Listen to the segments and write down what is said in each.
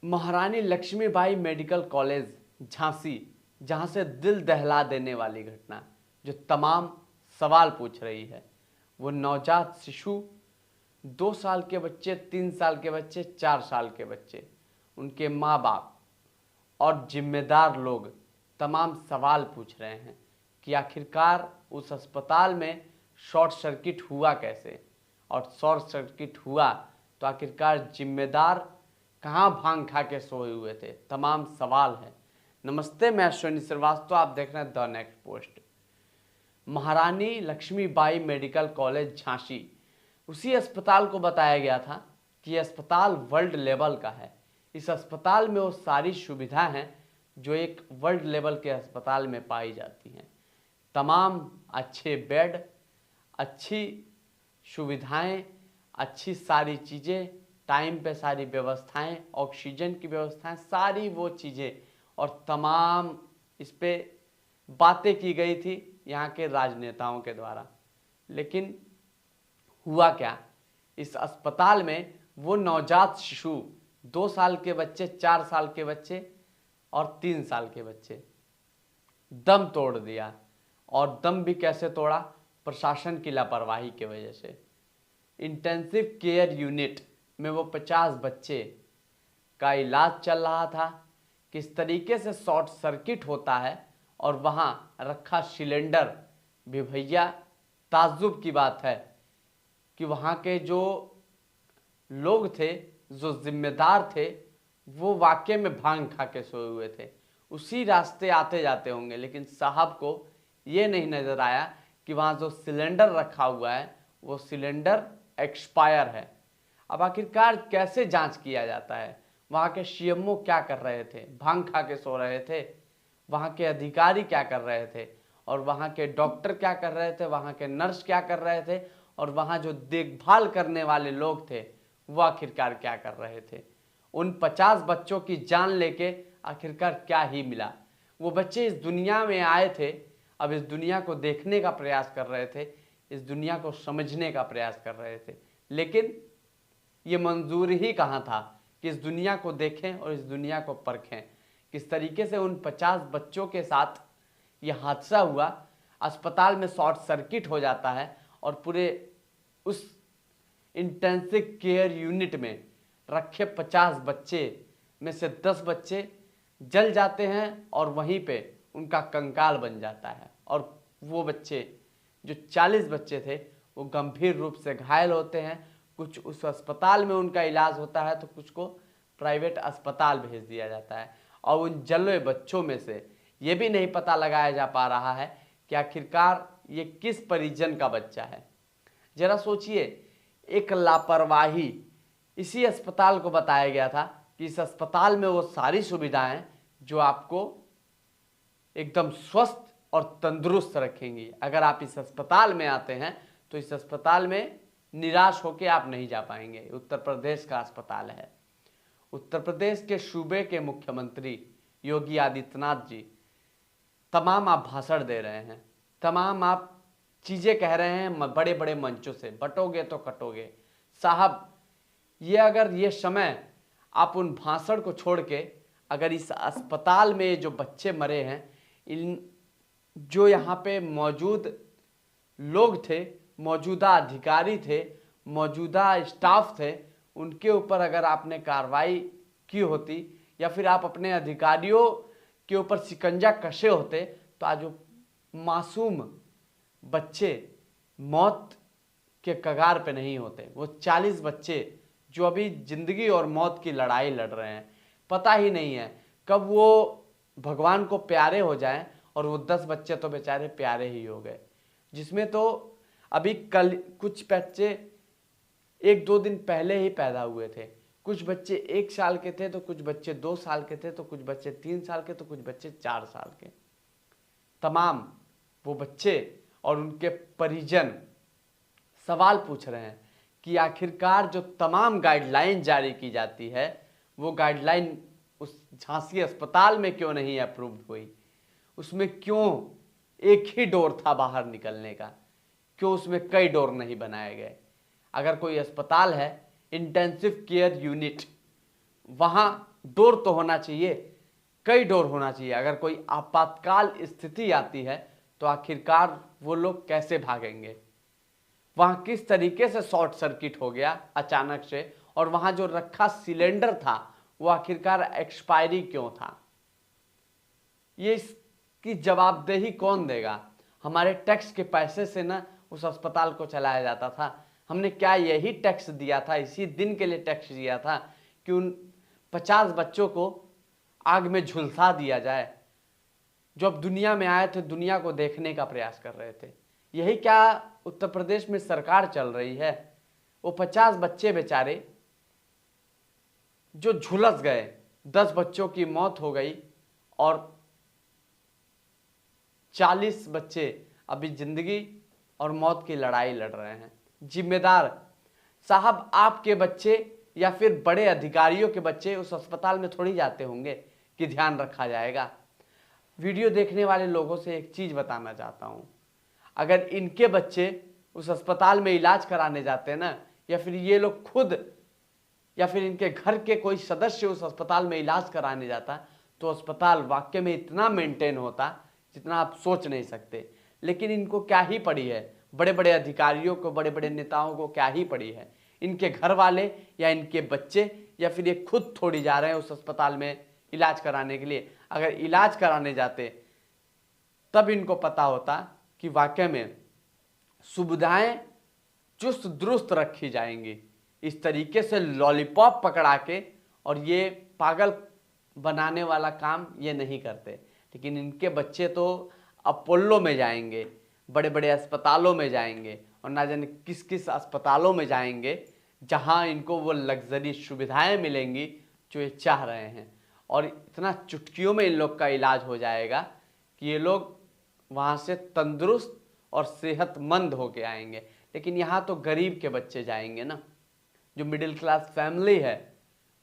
महारानी Lakshmibai medical college Jhansi, जहां से दिल दहला देने वाली घटना जो तमाम सवाल पूछ रही है। वो नवजात शिशु, 2 साल के बच्चे, 3 साल के बच्चे, 4 साल के बच्चे, उनके माँ बाप और जिम्मेदार लोग तमाम सवाल पूछ रहे हैं कि आखिरकार उस अस्पताल में शॉर्ट सर्किट हुआ कैसे, और शॉर्ट सर्किट हुआ तो आखिरकार जिम्मेदार कहाँ भांग खा के सोए हुए थे। तमाम सवाल हैं। नमस्ते, मैं अश्विनी श्रीवास्तव, आप देख रहे हैं द नेक्स्ट पोस्ट। महारानी लक्ष्मीबाई मेडिकल कॉलेज झांसी, उसी अस्पताल को बताया गया था कि यह अस्पताल वर्ल्ड लेवल का है। इस अस्पताल में वो सारी सुविधाएं हैं जो एक वर्ल्ड लेवल के अस्पताल में पाई जाती हैं। तमाम अच्छे बेड, अच्छी सुविधाएं, अच्छी सारी चीज़ें, टाइम पे सारी व्यवस्थाएं, ऑक्सीजन की व्यवस्थाएं, सारी वो चीज़ें और तमाम इस पे बातें की गई थी यहाँ के राजनेताओं के द्वारा। लेकिन हुआ क्या, इस अस्पताल में वो नवजात शिशु, 2 साल के बच्चे, 4 साल के बच्चे और 3 साल के बच्चे दम तोड़ दिया। और दम भी कैसे तोड़ा? प्रशासन की लापरवाही की वजह से। इंटेंसिव केयर यूनिट में वो 50 बच्चे का इलाज चल रहा था। किस तरीके से शॉर्ट सर्किट होता है और वहाँ रखा सिलेंडर भी, भैया ताज्जुब की बात है कि वहाँ के जो लोग थे, जो जिम्मेदार थे, वो वाकई में भांग खा के सोए हुए थे। उसी रास्ते आते जाते होंगे, लेकिन साहब को ये नहीं नज़र आया कि वहाँ जो सिलेंडर रखा हुआ है वो सिलेंडर एक्सपायर है। अब आखिरकार कैसे जांच किया जाता है? वहाँ के सीएमओ क्या कर रहे थे? भांग खा के सो रहे थे। वहाँ के अधिकारी क्या कर रहे थे? और वहाँ के डॉक्टर क्या कर रहे थे? वहाँ के नर्स क्या कर रहे थे? और वहाँ जो देखभाल करने वाले लोग थे वो आखिरकार क्या कर रहे थे? उन 50 बच्चों की जान लेके आखिरकार क्या ही मिला? वो बच्चे इस दुनिया में आए थे, अब इस दुनिया को देखने का प्रयास कर रहे थे, इस दुनिया को समझने का प्रयास कर रहे थे, लेकिन ये मंजूर ही कहाँ था कि इस दुनिया को देखें और इस दुनिया को परखें। किस तरीके से उन 50 बच्चों के साथ ये हादसा हुआ। अस्पताल में शॉर्ट सर्किट हो जाता है और पूरे उस इंटेंसिव केयर यूनिट में रखे 50 बच्चे में से 10 बच्चे जल जाते हैं और वहीं पे उनका कंकाल बन जाता है। और वो बच्चे, जो 40 बच्चे थे, वो गंभीर रूप से घायल होते हैं। कुछ उस अस्पताल में उनका इलाज होता है तो कुछ को प्राइवेट अस्पताल भेज दिया जाता है। और उन जले बच्चों में से ये भी नहीं पता लगाया जा पा रहा है कि आखिरकार ये किस परिजन का बच्चा है। जरा सोचिए, एक लापरवाही। इसी अस्पताल को बताया गया था कि इस अस्पताल में वो सारी सुविधाएं जो आपको एकदम स्वस्थ और तंदुरुस्त रखेंगी। अगर आप इस अस्पताल में आते हैं तो इस अस्पताल में निराश होकर आप नहीं जा पाएंगे। उत्तर प्रदेश का अस्पताल है। उत्तर प्रदेश के सूबे के मुख्यमंत्री योगी आदित्यनाथ जी तमाम आप भाषण दे रहे हैं, तमाम आप चीज़ें कह रहे हैं बड़े बड़े मंचों से, बटोगे तो कटोगे। साहब, ये अगर ये समय आप उन भाषण को छोड़ के अगर इस अस्पताल में जो बच्चे मरे हैं, इन जो यहाँ पे मौजूद लोग थे, मौजूदा अधिकारी थे, मौजूदा स्टाफ थे, उनके ऊपर अगर आपने कार्रवाई की होती या फिर आप अपने अधिकारियों के ऊपर शिकंजा कसे होते तो आज वो मासूम बच्चे मौत के कगार पे नहीं होते। वो 40 बच्चे जो अभी जिंदगी और मौत की लड़ाई लड़ रहे हैं, पता ही नहीं है कब वो भगवान को प्यारे हो जाएं। और वो 10 बच्चे तो बेचारे प्यारे ही हो गए, जिसमें तो अभी कल कुछ बच्चे 1-2 दिन पहले ही पैदा हुए थे। कुछ बच्चे 1 साल के थे तो कुछ बच्चे 2 साल के थे तो कुछ बच्चे 3 साल के तो कुछ बच्चे 4 साल के। तमाम वो बच्चे और उनके परिजन सवाल पूछ रहे हैं कि आखिरकार जो तमाम गाइडलाइन जारी की जाती है वो गाइडलाइन उस झांसी अस्पताल में क्यों नहीं अप्रूव हुई? उसमें क्यों एक ही डोर था बाहर निकलने का? क्यों उसमें कई डोर नहीं बनाए गए? अगर कोई अस्पताल है इंटेंसिव केयर यूनिट, वहाँ डोर तो होना चाहिए, कई डोर होना चाहिए। अगर कोई आपातकाल स्थिति आती है तो आखिरकार वो लोग कैसे भागेंगे, वहां किस तरीके से शॉर्ट सर्किट हो गया अचानक से, और वहां जो रखा सिलेंडर था वो आखिरकार एक्सपायरी क्यों था, ये इसकी जवाबदेही कौन देगा। हमारे टैक्स के पैसे से ना उस अस्पताल को चलाया जाता था। हमने क्या यही टैक्स दिया था, इसी दिन के लिए टैक्स दिया था कि उन 50 बच्चों को आग में झुलसा दिया जाए जो अब दुनिया में आए थे, दुनिया को देखने का प्रयास कर रहे थे। यही क्या उत्तर प्रदेश में सरकार चल रही है। वो 50 बच्चे बेचारे जो झुलस गए, 10 बच्चों की मौत हो गई और 40 बच्चे अभी जिंदगी और मौत की लड़ाई लड़ रहे हैं। जिम्मेदार साहब आपके बच्चे या फिर बड़े अधिकारियों के बच्चे उस अस्पताल में थोड़ी जाते होंगे कि ध्यान रखा जाएगा। वीडियो देखने वाले लोगों से एक चीज बताना चाहता हूं, अगर इनके बच्चे उस अस्पताल में इलाज कराने जाते हैं ना, या फिर ये लोग खुद या फिर इनके घर के कोई सदस्य उस अस्पताल में इलाज कराने जाता, तो अस्पताल वाकई में इतना मेंटेन होता जितना आप सोच नहीं सकते। लेकिन इनको क्या ही पड़ी है, बड़े बड़े अधिकारियों को, बड़े बड़े नेताओं को क्या ही पड़ी है। इनके घर वाले या इनके बच्चे या फिर ये खुद थोड़ी जा रहे हैं उस अस्पताल में इलाज कराने के लिए। अगर इलाज कराने जाते तब इनको पता होता कि वाकई में सुविधाएं चुस्त दुरुस्त रखी जाएंगी। इस तरीके से लॉलीपॉप पकड़ा के और ये पागल बनाने वाला काम ये नहीं करते। लेकिन इनके बच्चे तो अपोलो में जाएंगे, बड़े बड़े अस्पतालों में जाएंगे और ना जाने किस किस अस्पतालों में जाएंगे जहां इनको वो लग्जरी सुविधाएं मिलेंगी जो ये चाह रहे हैं। और इतना चुटकियों में इन लोग का इलाज हो जाएगा कि ये लोग वहां से तंदुरुस्त और सेहतमंद होके आएंगे। लेकिन यहाँ तो गरीब के बच्चे जाएंगे ना, जो मिडिल क्लास फैमिली है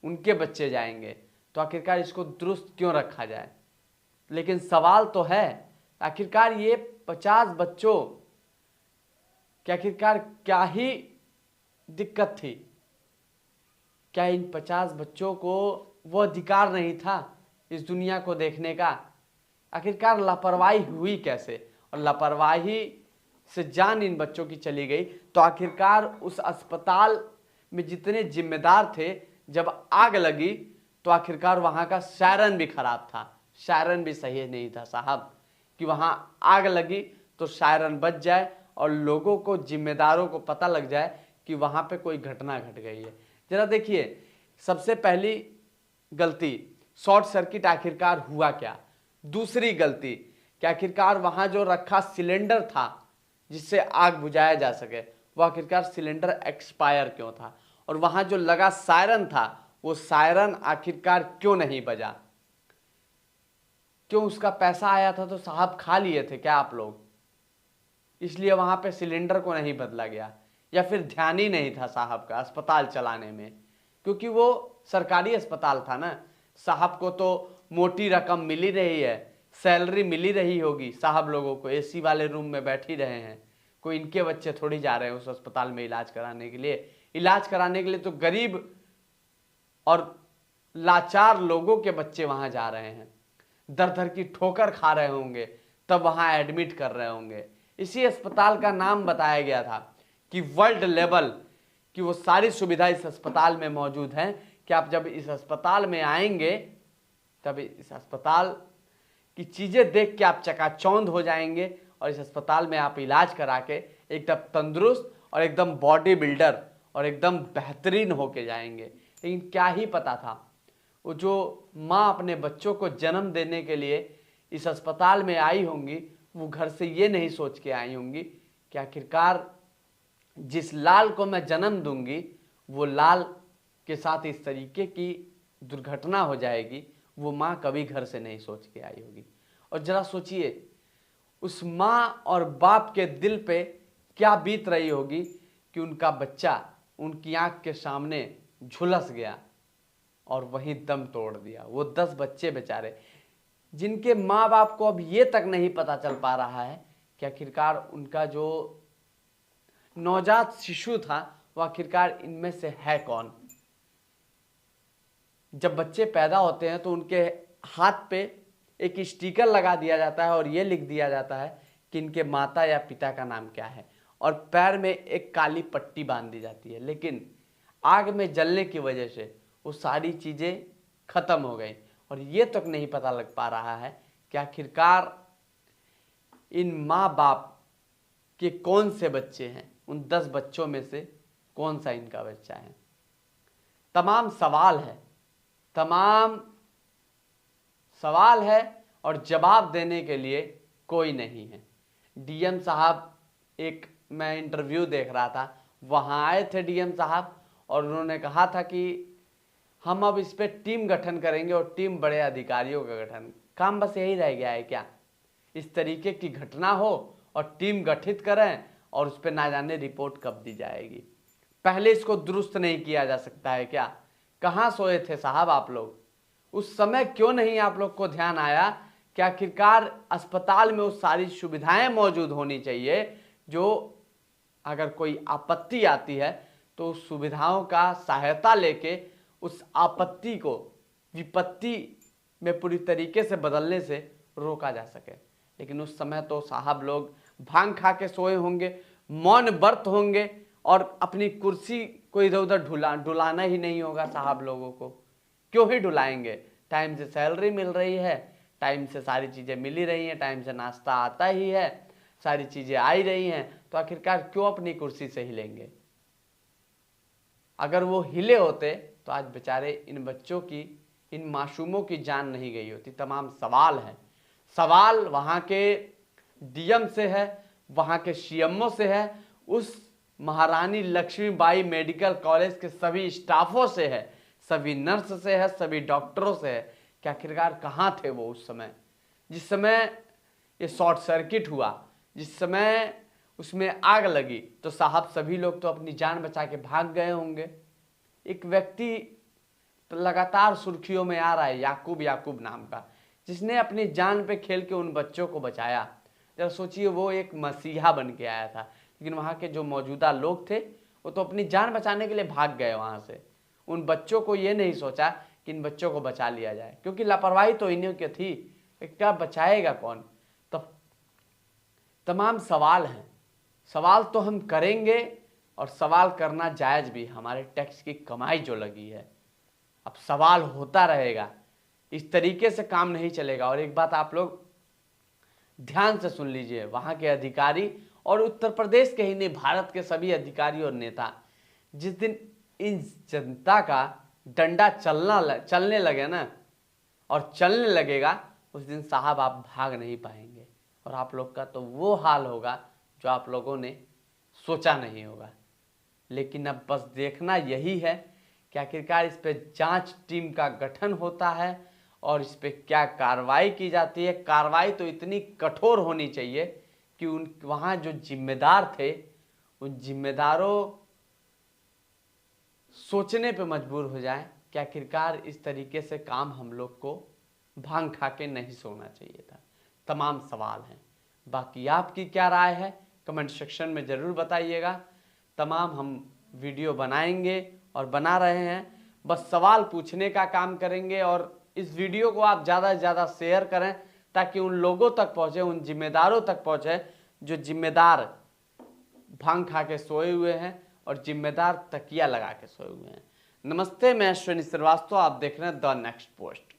उनके बच्चे जाएंगे। तो आखिरकार इसको दुरुस्त क्यों रखा जाए। लेकिन सवाल तो है, आखिरकार ये 50 बच्चों कि आखिरकार क्या ही दिक्कत थी। क्या इन 50 बच्चों को वो अधिकार नहीं था इस दुनिया को देखने का। आखिरकार लापरवाही हुई कैसे, और लापरवाही से जान इन बच्चों की चली गई। तो आखिरकार उस अस्पताल में जितने जिम्मेदार थे, जब आग लगी तो आखिरकार वहां का सायरन भी खराब था, सायरन भी सही नहीं था साहब, कि वहां आग लगी तो सायरन बज जाए और लोगों को, जिम्मेदारों को पता लग जाए कि वहां पे कोई घटना घट गई है। जरा देखिए, सबसे पहली गलती शॉर्ट सर्किट आखिरकार हुआ क्या। दूसरी गलती कि आखिरकार वहां जो रखा सिलेंडर था जिससे आग बुझाया जा सके, वो आखिरकार सिलेंडर एक्सपायर क्यों था। और वहां जो लगा सायरन था, वो सायरन आखिरकार क्यों नहीं बजा। क्यों उसका पैसा आया था तो साहब खा लिए थे क्या आप लोग, इसलिए वहां पे सिलेंडर को नहीं बदला गया। या फिर ध्यान ही नहीं था साहब का अस्पताल चलाने में, क्योंकि वो सरकारी अस्पताल था ना। साहब को तो मोटी रकम मिली रही है, सैलरी मिली रही होगी साहब लोगों को, एसी वाले रूम में बैठ ही रहे हैं। कोई इनके बच्चे थोड़ी जा रहे हैं उस अस्पताल में इलाज कराने के लिए। इलाज कराने के लिए तो गरीब और लाचार लोगों के बच्चे वहां जा रहे हैं, दर दर की ठोकर खा रहे होंगे, तब वहां एडमिट कर रहे होंगे। इसी अस्पताल का नाम बताया गया था कि वर्ल्ड लेवल की वो सारी सुविधा इस अस्पताल में मौजूद है कि आप जब इस अस्पताल में आएंगे तब इस अस्पताल की चीजें देख के आप चकाचौंध हो जाएंगे और इस अस्पताल में आप इलाज करा के एकदम तंदुरुस्त और एकदम बॉडी बिल्डर और एकदम बेहतरीन होके जाएंगे। लेकिन क्या ही पता था, वो जो माँ अपने बच्चों को जन्म देने के लिए इस अस्पताल में आई होंगी, वो घर से ये नहीं सोच के आई होंगी कि आखिरकार जिस लाल को मैं जन्म दूंगी वो लाल के साथ इस तरीके की दुर्घटना हो जाएगी। वो माँ कभी घर से नहीं सोच के आई होगी। और जरा सोचिए, उस माँ और बाप के दिल पे क्या बीत रही होगी कि उनका बच्चा उनकी आंख के सामने झुलस गया और वहीं दम तोड़ दिया। वो 10 बच्चे बेचारे, जिनके माँ बाप को अब ये तक नहीं पता चल पा रहा है कि आखिरकार उनका जो नवजात शिशु था वो आखिरकार इनमें से है कौन। जब बच्चे पैदा होते हैं तो उनके हाथ पे एक स्टिकर लगा दिया जाता है और ये लिख दिया जाता है कि इनके माता या पिता का नाम क्या है, और पैर में एक काली पट्टी बांध दी जाती है। लेकिन आग में जलने की वजह से वो सारी चीज़ें खत्म हो गई और ये तक नहीं पता लग पा रहा है कि आखिरकार इन माँ बाप के कौन से बच्चे हैं, उन 10 बच्चों में से कौन सा इनका बच्चा है। तमाम सवाल है और जवाब देने के लिए कोई नहीं है। डीएम साहब, एक मैं इंटरव्यू देख रहा था, वहाँ आए थे डीएम साहब और उन्होंने कहा था कि हम अब इस पर टीम गठन करेंगे और टीम बड़े अधिकारियों का गठन। काम बस यही रह गया है क्या? इस तरीके की घटना हो और टीम गठित करें और उस पर ना जाने रिपोर्ट कब दी जाएगी। पहले इसको दुरुस्त नहीं किया जा सकता है क्या? कहाँ सोए थे साहब आप लोग? उस समय क्यों नहीं आप लोग को ध्यान आया कि आखिरकार अस्पताल में वो सारी सुविधाएं मौजूद होनी चाहिए जो अगर कोई आपत्ति आती है तो उस सुविधाओं का सहायता लेके उस आपत्ति को विपत्ति में पूरी तरीके से बदलने से रोका जा सके। लेकिन उस समय तो साहब लोग भांग खा के सोए होंगे, मौन व्रत होंगे और अपनी कुर्सी को इधर उधर डुलाना ही नहीं होगा साहब लोगों को। क्यों ही डुलाएंगे? टाइम से सैलरी मिल रही है, टाइम से सारी चीज़ें मिल ही रही हैं, टाइम से नाश्ता आता ही है, सारी चीज़ें आ ही रही हैं, तो आखिरकार क्यों अपनी कुर्सी से हिलेंगे? अगर वो हिले होते तो आज बेचारे इन बच्चों की, इन मासूमों की जान नहीं गई होती। तमाम सवाल हैं। सवाल वहाँ के डीएम से है, वहाँ के सीएमओ से है, उस महारानी लक्ष्मीबाई मेडिकल कॉलेज के सभी स्टाफों से है, सभी नर्स से है, सभी डॉक्टरों से है कि आखिरकार कहाँ थे वो उस समय, जिस समय ये शॉर्ट सर्किट हुआ, जिस समय उसमें आग लगी। तो साहब सभी लोग तो अपनी जान बचा के भाग गए होंगे। एक व्यक्ति तो लगातार सुर्खियों में आ रहा है, याकूब नाम का, जिसने अपनी जान पे खेल के उन बच्चों को बचाया। जरा सोचिए, वो एक मसीहा बन के आया था, लेकिन वहाँ के जो मौजूदा लोग थे वो तो अपनी जान बचाने के लिए भाग गए वहाँ से। उन बच्चों को ये नहीं सोचा कि इन बच्चों को बचा लिया जाए, क्योंकि लापरवाही तो इन्हीं की थी। क्या बचाएगा कौन? तो तमाम सवाल हैं। सवाल तो हम करेंगे और सवाल करना जायज़ भी, हमारे टैक्स की कमाई जो लगी है। अब सवाल होता रहेगा, इस तरीके से काम नहीं चलेगा। और एक बात आप लोग ध्यान से सुन लीजिए, वहाँ के अधिकारी और उत्तर प्रदेश के ही नहीं, भारत के सभी अधिकारी और नेता, जिस दिन इन जनता का डंडा चलने लगे ना और चलने लगेगा, उस दिन साहब आप भाग नहीं पाएंगे और आप लोग का तो वो हाल होगा जो आप लोगों ने सोचा नहीं होगा। लेकिन अब बस देखना यही है कि आखिरकार इस पे जांच टीम का गठन होता है और इस पे क्या कार्रवाई की जाती है। कार्रवाई तो इतनी कठोर होनी चाहिए कि उन वहाँ जो जिम्मेदार थे, उन जिम्मेदारों सोचने पे मजबूर हो जाए कि आखिरकार इस तरीके से काम हम लोग को भांग खा के नहीं सोना चाहिए था। तमाम सवाल हैं। बाकी आपकी क्या राय है कमेंट सेक्शन में ज़रूर बताइएगा। तमाम हम वीडियो बनाएंगे और बना रहे हैं, बस सवाल पूछने का काम करेंगे। और इस वीडियो को आप ज़्यादा से ज़्यादा शेयर करें ताकि उन लोगों तक पहुँचे, उन जिम्मेदारों तक पहुँचे जो जिम्मेदार भांग खा के सोए हुए हैं और जिम्मेदार तकिया लगा के सोए हुए हैं। नमस्ते, मैं अश्विनी श्रीवास्तव, आप देख रहे हैं द नेक्स्ट पोस्ट।